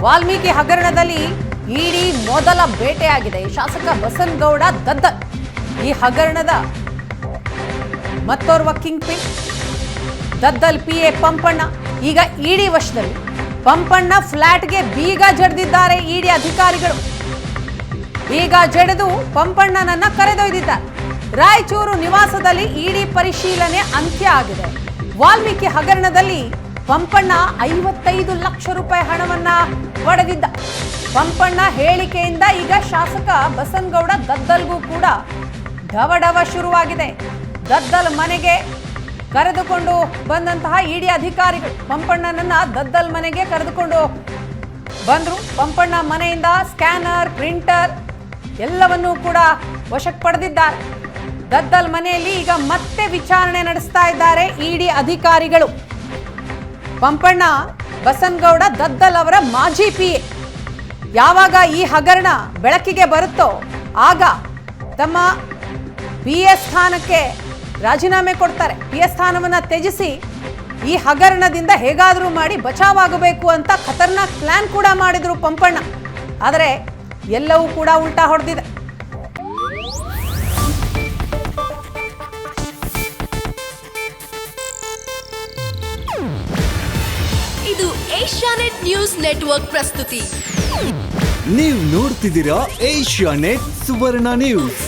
ವಾಲ್ಮೀಕಿ ಹಗರಣದಲ್ಲಿ ಇಡಿ ಮೊದಲ ಬೇಟೆಯಾಗಿದೆ. ಶಾಸಕ ಬಸನಗೌಡ ದದ್ದಲ್ ಈ ಹಗರಣದ ಮತ್ತೋರ್ವ king pin. Daddal PA Pampanna ಈಗ ಇಡಿ ವಶದಲ್ಲಿ. ಪಂಪಣ್ಣ ಫ್ಲಾಟ್ಗೆ ಬೀಗ ಜಡಿದಿದ್ದಾರೆ ಇಡಿ ಅಧಿಕಾರಿಗಳು. ಬೀಗ ಜಡಿದು ಪಂಪಣ್ಣನನ್ನ ಕರೆದೊಯ್ದಿದ್ದಾರೆ. ರಾಯಚೂರು ನಿವಾಸದಲ್ಲಿ ಇಡಿ ಪರಿಶೀಲನೆ ಅಂತ್ಯ ಆಗಿದೆ. ವಾಲ್ಮೀಕಿ ಹಗರಣದಲ್ಲಿ ಪಂಪಣ್ಣ 55 ಲಕ್ಷ ರೂಪಾಯಿ ಹಣವನ್ನ ಪಡೆದಿದ್ದ. ಪಂಪಣ್ಣ ಹೇಳಿಕೆಯಿಂದ ಈಗ ಶಾಸಕ ಬಸನಗೌಡ ದದ್ದಲ್ಗೂ ಕೂಡ ಡವಡವ ಶುರುವಾಗಿದೆ. ದದ್ದಲ್ ಮನೆಗೆ ಕರೆದುಕೊಂಡು ಬಂದಂತಹ ಇಡಿ ಅಧಿಕಾರಿಗಳು ಪಂಪಣ್ಣನನ್ನ ದದ್ದಲ್ ಮನೆಗೆ ಕರೆದುಕೊಂಡು ಬಂದ್ರು. ಪಂಪಣ್ಣ ಮನೆಯಿಂದ ಸ್ಕ್ಯಾನರ್, ಪ್ರಿಂಟರ್ ಎಲ್ಲವನ್ನೂ ಕೂಡ ವಶಕ್ಕೆ ಪಡೆದಿದ್ದಾರೆ. ದದ್ದಲ್ ಮನೆಯಲ್ಲಿ ಈಗ ಮತ್ತೆ ವಿಚಾರಣೆ ನಡೆಸ್ತಾ ಇದ್ದಾರೆ ಇಡಿ ಅಧಿಕಾರಿಗಳು. ಪಂಪಣ್ಣ ಬಸನಗೌಡ ದದ್ದಲ್ ಅವರ ಮಾಜಿ ಪಿಎ. ಯಾವಾಗ ಈ ಹಗರಣ ಬೆಳಕಿಗೆ ಬರುತ್ತೋ ಆಗ ತಮ್ಮ ಪಿಎ ಸ್ಥಾನಕ್ಕೆ ರಾಜೀನಾಮೆ ಕೊಡ್ತಾರೆ. ಪಿಎ ಸ್ಥಾನವನ್ನು ತ್ಯಜಿಸಿ ಈ ಹಗರಣದಿಂದ ಹೇಗಾದರೂ ಮಾಡಿ ಬಚಾವಾಗಬೇಕು ಅಂತ ಖತರ್ನಾಕ್ ಪ್ಲಾನ್ ಕೂಡ ಮಾಡಿದ್ರು ಪಂಪಣ್ಣ. ಆದರೆ ಎಲ್ಲವೂ ಕೂಡ ಉಲ್ಟಾ ಹೊಡೆದಿದೆ. ಇದು ಏಷ್ಯಾನೆಟ್ ನ್ಯೂಸ್ ನೆಟ್ವರ್ಕ್ ಪ್ರಸ್ತುತಿ. ನೀವು ನೋಡ್ತಿದ್ದೀರಾ ಏಷ್ಯಾನೆಟ್ ಸುವರ್ಣ ನ್ಯೂಸ್.